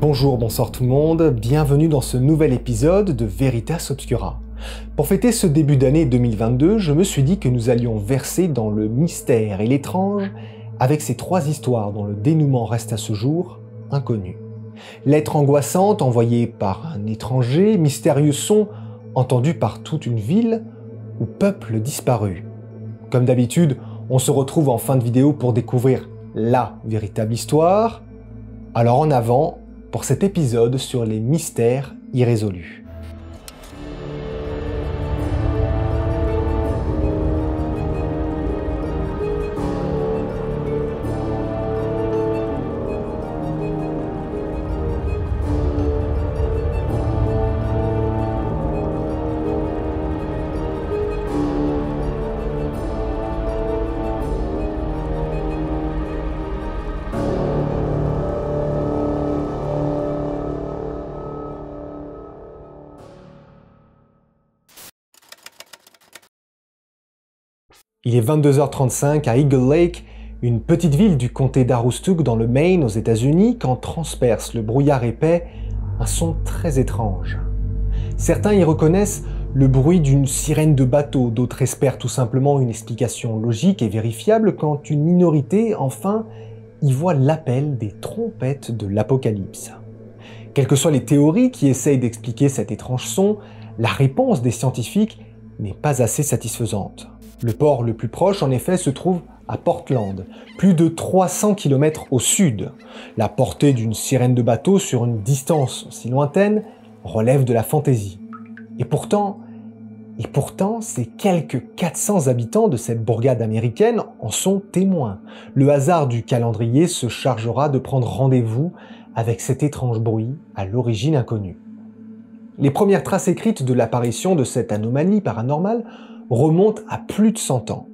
Bonjour, bonsoir tout le monde, bienvenue dans ce nouvel épisode de Veritas Obscura. Pour fêter ce début d'année 2022, je me suis dit que nous allions verser dans le mystère et l'étrange avec ces trois histoires dont le dénouement reste à ce jour inconnu. Lettre angoissante envoyée par un étranger, mystérieux son entendu par toute une ville ou peuple disparu. Comme d'habitude, on se retrouve en fin de vidéo pour découvrir la véritable histoire. Alors en avant pour cet épisode sur les mystères irrésolus. Il est 22h35 à Eagle Lake, une petite ville du comté d'Aroostook dans le Maine aux États-Unis, quand transperce le brouillard épais un son très étrange. Certains y reconnaissent le bruit d'une sirène de bateau, d'autres espèrent tout simplement une explication logique et vérifiable, quand une minorité, enfin, y voit l'appel des trompettes de l'apocalypse. Quelles que soient les théories qui essayent d'expliquer cet étrange son, la réponse des scientifiques n'est pas assez satisfaisante. Le port le plus proche, en effet, se trouve à Portland, plus de 300 km au sud. La portée d'une sirène de bateau sur une distance si lointaine relève de la fantaisie. Et pourtant, ces quelques 400 habitants de cette bourgade américaine en sont témoins. Le hasard du calendrier se chargera de prendre rendez-vous avec cet étrange bruit à l'origine inconnue. Les premières traces écrites de l'apparition de cette anomalie paranormale remonte à plus de 100 ans.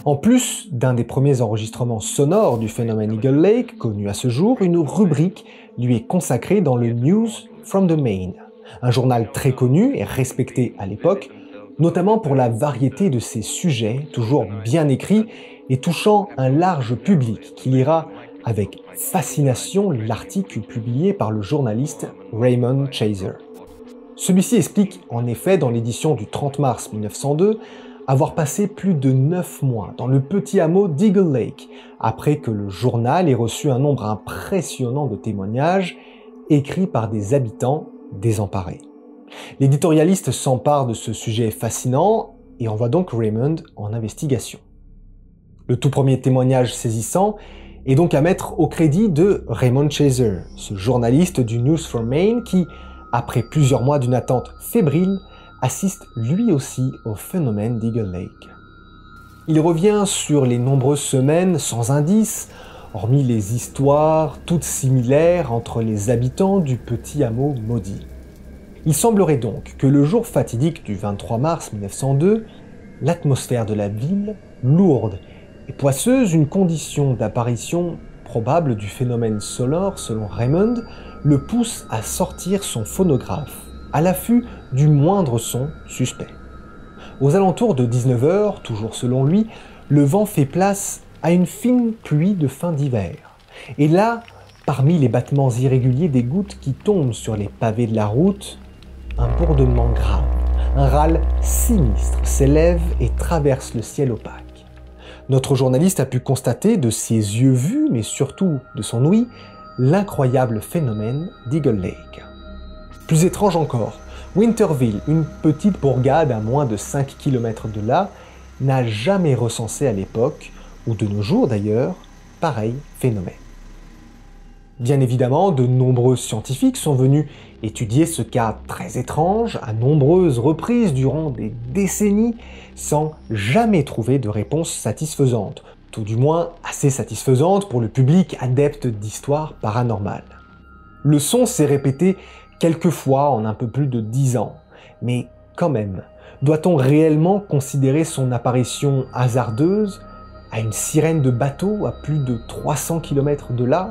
En plus d'un des premiers enregistrements sonores du phénomène Eagle Lake, connu à ce jour, une rubrique lui est consacrée dans le News from the Maine, un journal très connu et respecté à l'époque, notamment pour la variété de ses sujets, toujours bien écrits et touchant un large public qui lira avec fascination l'article publié par le journaliste Raymond Chaser. Celui-ci explique en effet dans l'édition du 30 mars 1902 avoir passé plus de 9 mois dans le petit hameau d'Eagle Lake après que le journal ait reçu un nombre impressionnant de témoignages écrits par des habitants désemparés. L'éditorialiste s'empare de ce sujet fascinant et envoie donc Raymond en investigation. Le tout premier témoignage saisissant est donc à mettre au crédit de Raymond Chaser, ce journaliste du News from Maine qui, après plusieurs mois d'une attente fébrile, assiste lui aussi au phénomène d'Eagle Lake. Il revient sur les nombreuses semaines sans indice, hormis les histoires toutes similaires entre les habitants du petit hameau maudit. Il semblerait donc que le jour fatidique du 23 mars 1902, l'atmosphère de la ville, lourde et poisseuse, une condition d'apparition probable du phénomène sonore selon Raymond, le pousse à sortir son phonographe, à l'affût du moindre son suspect. Aux alentours de 19h, toujours selon lui, le vent fait place à une fine pluie de fin d'hiver. Et là, parmi les battements irréguliers des gouttes qui tombent sur les pavés de la route, un bourdonnement grave, un râle sinistre s'élève et traverse le ciel opaque. Notre journaliste a pu constater de ses yeux vus, mais surtout de son ouïe, l'incroyable phénomène d'Eagle Lake. Plus étrange encore, Winterville, une petite bourgade à moins de 5 km de là, n'a jamais recensé à l'époque, ou de nos jours d'ailleurs, pareil phénomène. Bien évidemment, de nombreux scientifiques sont venus étudier ce cas très étrange à nombreuses reprises durant des décennies, sans jamais trouver de réponse satisfaisante, tout du moins assez satisfaisante pour le public adepte d'histoires paranormales. Le son s'est répété quelques fois en un peu plus de 10 ans, mais quand même, doit-on réellement considérer son apparition hasardeuse à une sirène de bateau à plus de 300 km de là?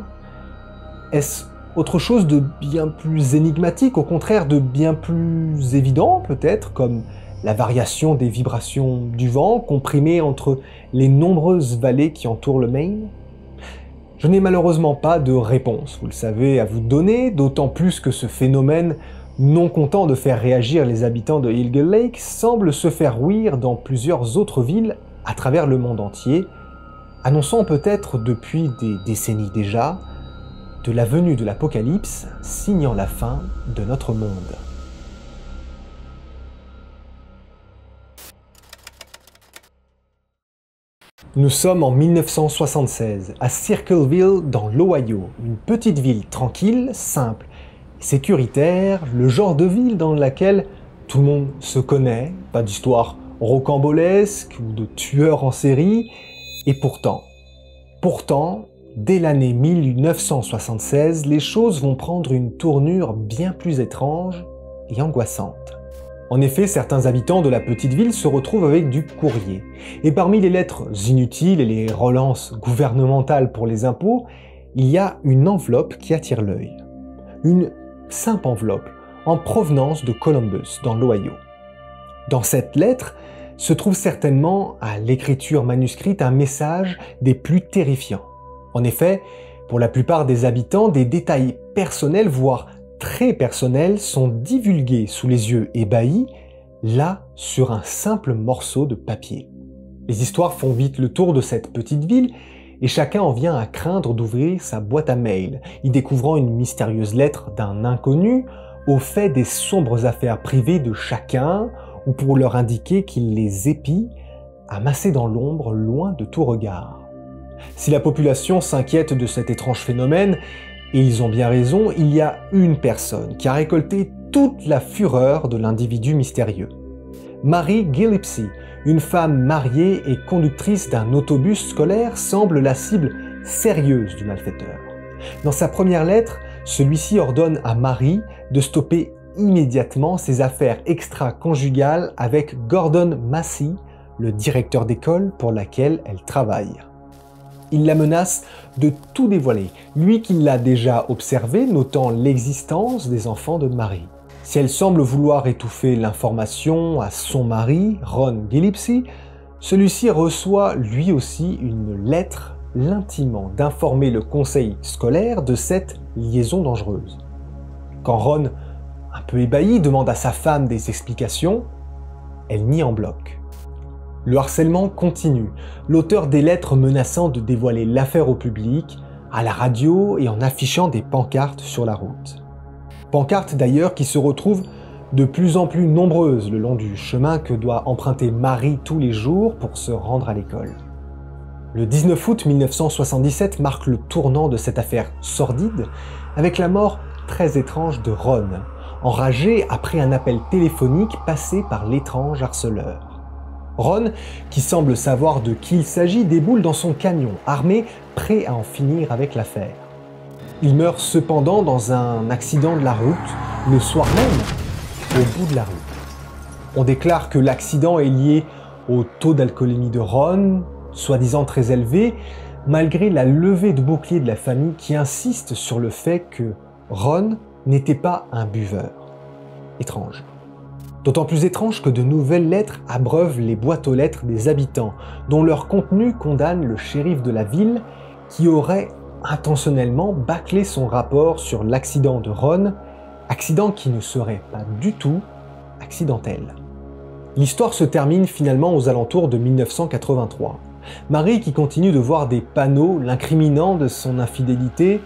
Est-ce autre chose de bien plus énigmatique, au contraire de bien plus évident peut-être, comme la variation des vibrations du vent comprimées entre les nombreuses vallées qui entourent le Maine? Je n'ai malheureusement pas de réponse, vous le savez, à vous donner, d'autant plus que ce phénomène, non content de faire réagir les habitants de Eagle Lake, semble se faire ouïr dans plusieurs autres villes à travers le monde entier, annonçant peut-être depuis des décennies déjà de la venue de l'apocalypse, signant la fin de notre monde. Nous sommes en 1976, à Circleville, dans l'Ohio, une petite ville tranquille, simple et sécuritaire, le genre de ville dans laquelle tout le monde se connaît, pas d'histoire rocambolesque ou de tueurs en série, et pourtant, dès l'année 1976, les choses vont prendre une tournure bien plus étrange et angoissante. En effet, certains habitants de la petite ville se retrouvent avec du courrier. Et parmi les lettres inutiles et les relances gouvernementales pour les impôts, il y a une enveloppe qui attire l'œil. Une simple enveloppe en provenance de Columbus, dans l'Ohio. Dans cette lettre se trouve certainement, à l'écriture manuscrite, un message des plus terrifiants. En effet, pour la plupart des habitants, des détails personnels, voire très personnels, sont divulgués sous les yeux ébahis, là, sur un simple morceau de papier. Les histoires font vite le tour de cette petite ville, et chacun en vient à craindre d'ouvrir sa boîte à mail, y découvrant une mystérieuse lettre d'un inconnu, au fait des sombres affaires privées de chacun, ou pour leur indiquer qu'il les épie, amassés dans l'ombre, loin de tout regard. Si la population s'inquiète de cet étrange phénomène, et ils ont bien raison, il y a une personne qui a récolté toute la fureur de l'individu mystérieux. Mary Gillespie, une femme mariée et conductrice d'un autobus scolaire, semble la cible sérieuse du malfaiteur. Dans sa première lettre, celui-ci ordonne à Mary de stopper immédiatement ses affaires extra-conjugales avec Gordon Massey, le directeur d'école pour laquelle elle travaille. Il la menace de tout dévoiler, lui qui l'a déjà observé, notant l'existence des enfants de Mary. Si elle semble vouloir étouffer l'information à son mari, Ron Gillespie, celui-ci reçoit lui aussi une lettre l'intimant d'informer le conseil scolaire de cette liaison dangereuse. Quand Ron, un peu ébahi, demande à sa femme des explications, elle nie en bloc. Le harcèlement continue, l'auteur des lettres menaçant de dévoiler l'affaire au public, à la radio et en affichant des pancartes sur la route. Pancartes d'ailleurs qui se retrouvent de plus en plus nombreuses le long du chemin que doit emprunter Mary tous les jours pour se rendre à l'école. Le 19 août 1977 marque le tournant de cette affaire sordide avec la mort très étrange de Ron, enragé après un appel téléphonique passé par l'étrange harceleur. Ron, qui semble savoir de qui il s'agit, déboule dans son camion, armé, prêt à en finir avec l'affaire. Il meurt cependant dans un accident de la route, le soir même, au bout de la rue. On déclare que l'accident est lié au taux d'alcoolémie de Ron, soi-disant très élevé, malgré la levée de bouclier de la famille qui insiste sur le fait que Ron n'était pas un buveur. Étrange. D'autant plus étrange que de nouvelles lettres abreuvent les boîtes aux lettres des habitants, dont leur contenu condamne le shérif de la ville qui aurait intentionnellement bâclé son rapport sur l'accident de Ron, accident qui ne serait pas du tout accidentel. L'histoire se termine finalement aux alentours de 1983. Mary, qui continue de voir des panneaux l'incriminant de son infidélité,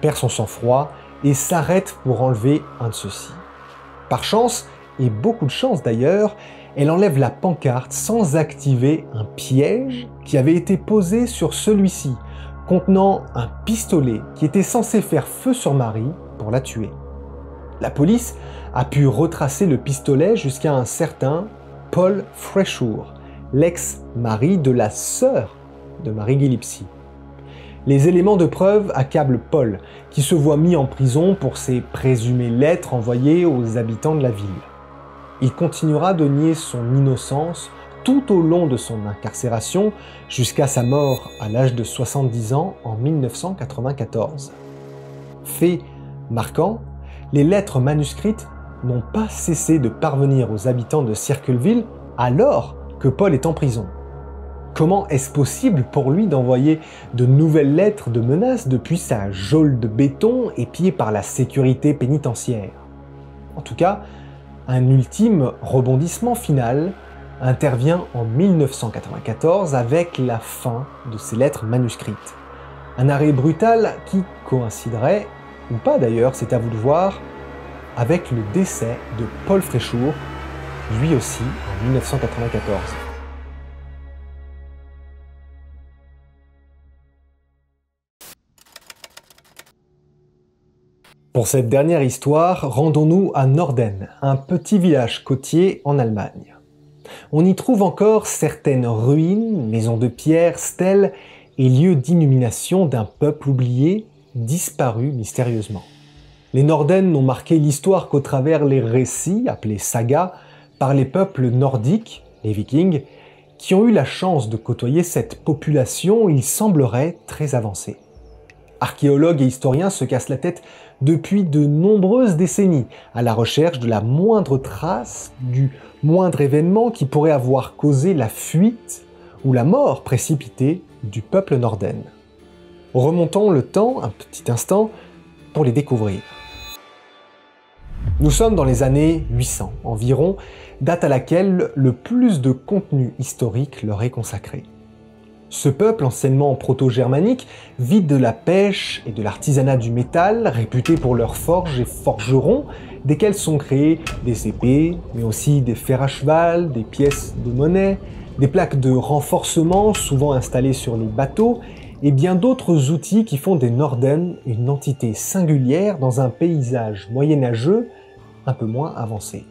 perd son sang-froid et s'arrête pour enlever un de ceux-ci. Par chance, et beaucoup de chance d'ailleurs, elle enlève la pancarte sans activer un piège qui avait été posé sur celui-ci, contenant un pistolet qui était censé faire feu sur Mary pour la tuer. La police a pu retracer le pistolet jusqu'à un certain Paul Freshour, l'ex-mari de la sœur de Mary Gillespie. Les éléments de preuve accablent Paul, qui se voit mis en prison pour ses présumées lettres envoyées aux habitants de la ville. Il continuera de nier son innocence tout au long de son incarcération jusqu'à sa mort à l'âge de 70 ans en 1994. Fait marquant, les lettres manuscrites n'ont pas cessé de parvenir aux habitants de Circleville alors que Paul est en prison. Comment est-ce possible pour lui d'envoyer de nouvelles lettres de menaces depuis sa geôle de béton épiée par la sécurité pénitentiaire? En tout cas, un ultime rebondissement final intervient en 1994 avec la fin de ces lettres manuscrites. Un arrêt brutal qui coïnciderait, ou pas d'ailleurs, c'est à vous de voir, avec le décès de Paul Fréchour, lui aussi en 1994. Pour cette dernière histoire, rendons-nous à Norden, un petit village côtier en Allemagne. On y trouve encore certaines ruines, maisons de pierre, stèles et lieux d'illumination d'un peuple oublié, disparu mystérieusement. Les Norden n'ont marqué l'histoire qu'au travers les récits, appelés sagas, par les peuples nordiques, les Vikings, qui ont eu la chance de côtoyer cette population, il semblerait très avancée. Archéologues et historiens se cassent la tête depuis de nombreuses décennies à la recherche de la moindre trace, du moindre événement qui pourrait avoir causé la fuite ou la mort précipitée du peuple Norden. Remontons le temps un petit instant pour les découvrir. Nous sommes dans les années 800 environ, date à laquelle le plus de contenu historique leur est consacré. Ce peuple, anciennement proto-germanique, vit de la pêche et de l'artisanat du métal, réputé pour leurs forges et forgerons, desquels sont créés des épées, mais aussi des fers à cheval, des pièces de monnaie, des plaques de renforcement souvent installées sur les bateaux, et bien d'autres outils qui font des Norden une entité singulière dans un paysage moyenâgeux un peu moins avancé.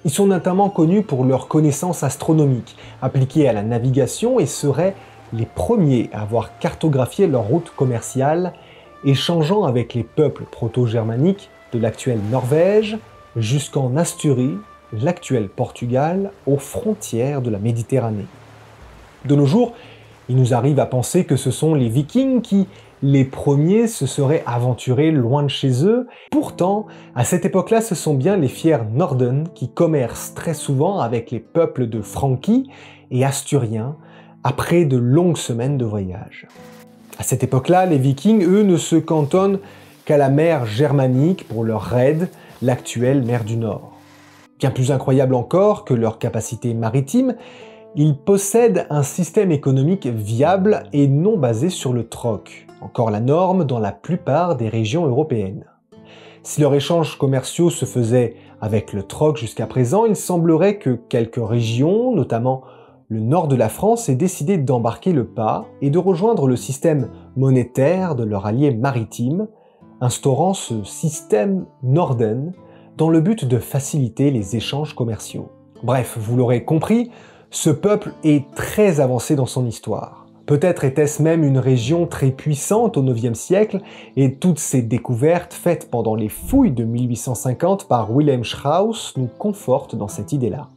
Ils sont notamment connus pour leurs connaissances astronomiques, appliquées à la navigation, et seraient les premiers à avoir cartographié leur route commerciale, échangeant avec les peuples proto-germaniques de l'actuelle Norvège jusqu'en Asturie, l'actuel Portugal, aux frontières de la Méditerranée. De nos jours, il nous arrive à penser que ce sont les Vikings qui, les premiers, se seraient aventurés loin de chez eux. Pourtant, à cette époque-là, ce sont bien les fiers Norden qui commercent très souvent avec les peuples de Franquie et Asturiens, après de longues semaines de voyage. À cette époque-là, les Vikings, eux, ne se cantonnent qu'à la mer germanique pour leur raid, l'actuelle mer du Nord. Bien plus incroyable encore que leur capacité maritime, ils possèdent un système économique viable et non basé sur le troc, encore la norme dans la plupart des régions européennes. Si leurs échanges commerciaux se faisaient avec le troc jusqu'à présent, il semblerait que quelques régions, notamment le nord de la France, aient décidé d'embarquer le pas et de rejoindre le système monétaire de leur allié maritime, instaurant ce système Norden dans le but de faciliter les échanges commerciaux. Bref, vous l'aurez compris, ce peuple est très avancé dans son histoire. Peut-être était-ce même une région très puissante au IXe siècle, et toutes ces découvertes faites pendant les fouilles de 1850 par Wilhelm Strauss nous confortent dans cette idée-là.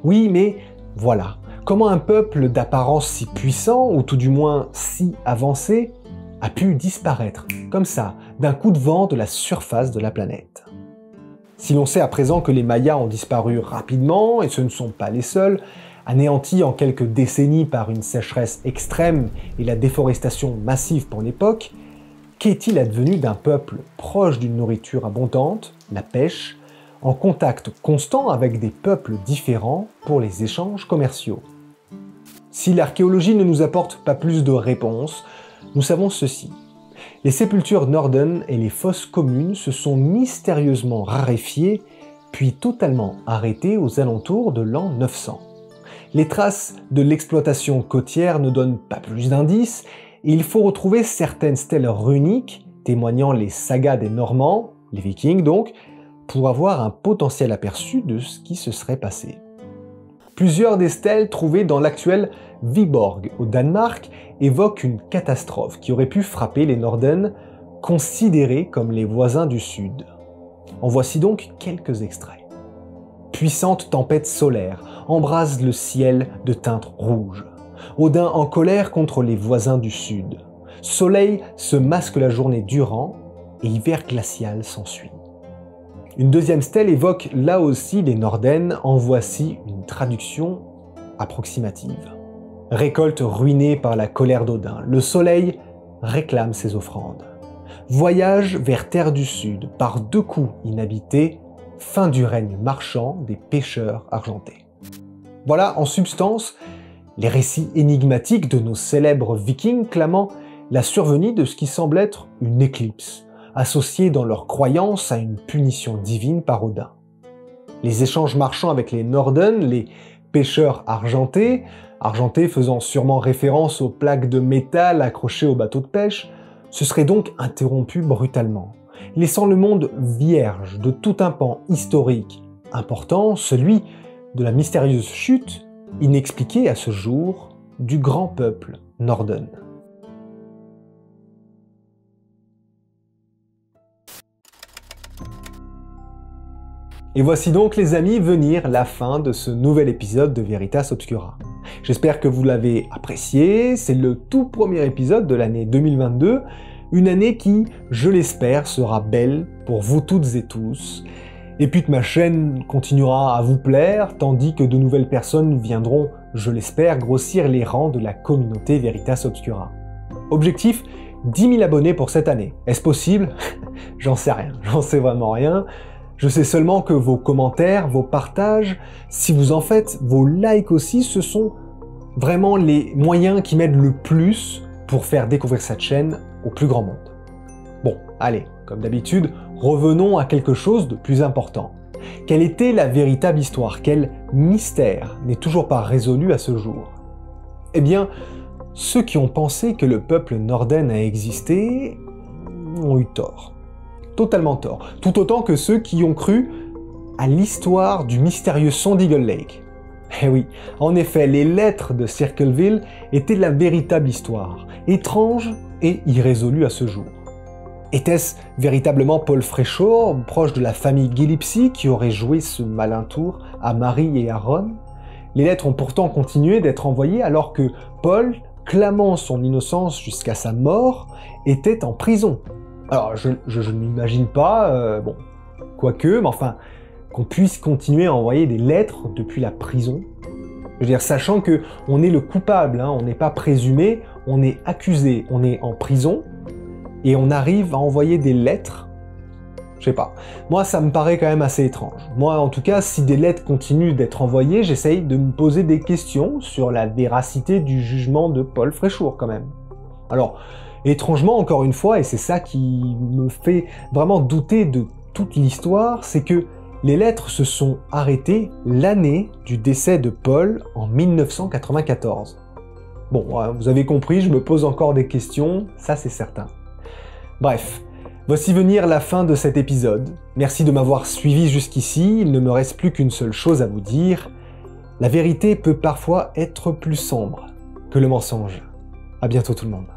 Oui, mais voilà, comment un peuple d'apparence si puissant, ou tout du moins si avancé, a pu disparaître, comme ça, d'un coup de vent de la surface de la planète? Si l'on sait à présent que les Mayas ont disparu rapidement, et ce ne sont pas les seuls, anéantis en quelques décennies par une sécheresse extrême et la déforestation massive pour l'époque, qu'est-il advenu d'un peuple proche d'une nourriture abondante, la pêche, en contact constant avec des peuples différents pour les échanges commerciaux? Si l'archéologie ne nous apporte pas plus de réponses, nous savons ceci. Les sépultures Norden et les fosses communes se sont mystérieusement raréfiées, puis totalement arrêtées aux alentours de l'an 900. Les traces de l'exploitation côtière ne donnent pas plus d'indices, et il faut retrouver certaines stèles runiques, témoignant les sagas des Normands, les Vikings donc, pour avoir un potentiel aperçu de ce qui se serait passé. Plusieurs des stèles trouvées dans l'actuel Viborg au Danemark évoquent une catastrophe qui aurait pu frapper les Norden, considérés comme les voisins du Sud. En voici donc quelques extraits. Puissante tempête solaire embrase le ciel de teinte rouge. Odin en colère contre les voisins du Sud. Soleil se masque la journée durant et hiver glacial s'ensuit. Une deuxième stèle évoque là aussi les Norden, en voici une traduction approximative. Récolte ruinée par la colère d'Odin, le soleil réclame ses offrandes. Voyage vers Terre du Sud, par 2 coups inhabités, fin du règne marchand des pêcheurs argentés. Voilà en substance les récits énigmatiques de nos célèbres vikings clamant la survenue de ce qui semble être une éclipse, associée dans leur croyance à une punition divine par Odin. Les échanges marchands avec les Norden, les pêcheurs argentés faisant sûrement référence aux plaques de métal accrochées aux bateaux de pêche, se seraient donc interrompus brutalement, laissant le monde vierge de tout un pan historique important, celui de la mystérieuse chute, inexpliquée à ce jour, du grand peuple Norden. Et voici donc les amis venir la fin de ce nouvel épisode de Veritas Obscura. J'espère que vous l'avez apprécié, c'est le tout premier épisode de l'année 2022, une année qui, je l'espère, sera belle pour vous toutes et tous, et puis que ma chaîne continuera à vous plaire, tandis que de nouvelles personnes viendront, je l'espère, grossir les rangs de la communauté Veritas Obscura. Objectif, 10 000 abonnés pour cette année. Est-ce possible? J'en sais rien, j'en sais vraiment rien. Je sais seulement que vos commentaires, vos partages, si vous en faites, vos likes aussi, ce sont vraiment les moyens qui m'aident le plus pour faire découvrir cette chaîne au plus grand monde. Bon, allez, comme d'habitude, revenons à quelque chose de plus important. Quelle était la véritable histoire? Quel mystère n'est toujours pas résolu à ce jour? Eh bien, ceux qui ont pensé que le peuple Norden a existé ont eu tort. Totalement tort. Tout autant que ceux qui ont cru à l'histoire du mystérieux son d'Eagle Lake. Eh oui, en effet, les lettres de Circleville étaient la véritable histoire, étrange et irrésolue à ce jour. Était-ce véritablement Paul Fréchot, proche de la famille Gillespie, qui aurait joué ce malin tour à Marie et à Ron? Les lettres ont pourtant continué d'être envoyées alors que Paul, clamant son innocence jusqu'à sa mort, était en prison. Alors, je ne m'imagine pas, bon, quoique, mais enfin, qu'on puisse continuer à envoyer des lettres depuis la prison. Je veux dire, sachant que on est le coupable, hein, on n'est pas présumé, on est accusé, on est en prison, et on arrive à envoyer des lettres. Je sais pas. Moi, ça me paraît quand même assez étrange. Moi, en tout cas, si des lettres continuent d'être envoyées, j'essaye de me poser des questions sur la véracité du jugement de Paul Fréchour, quand même. Alors, étrangement, encore une fois, et c'est ça qui me fait vraiment douter de toute l'histoire, c'est que les lettres se sont arrêtées l'année du décès de Paul en 1994. Bon, vous avez compris, je me pose encore des questions, ça c'est certain. Bref, voici venir la fin de cet épisode. Merci de m'avoir suivi jusqu'ici, il ne me reste plus qu'une seule chose à vous dire. La vérité peut parfois être plus sombre que le mensonge. À bientôt tout le monde.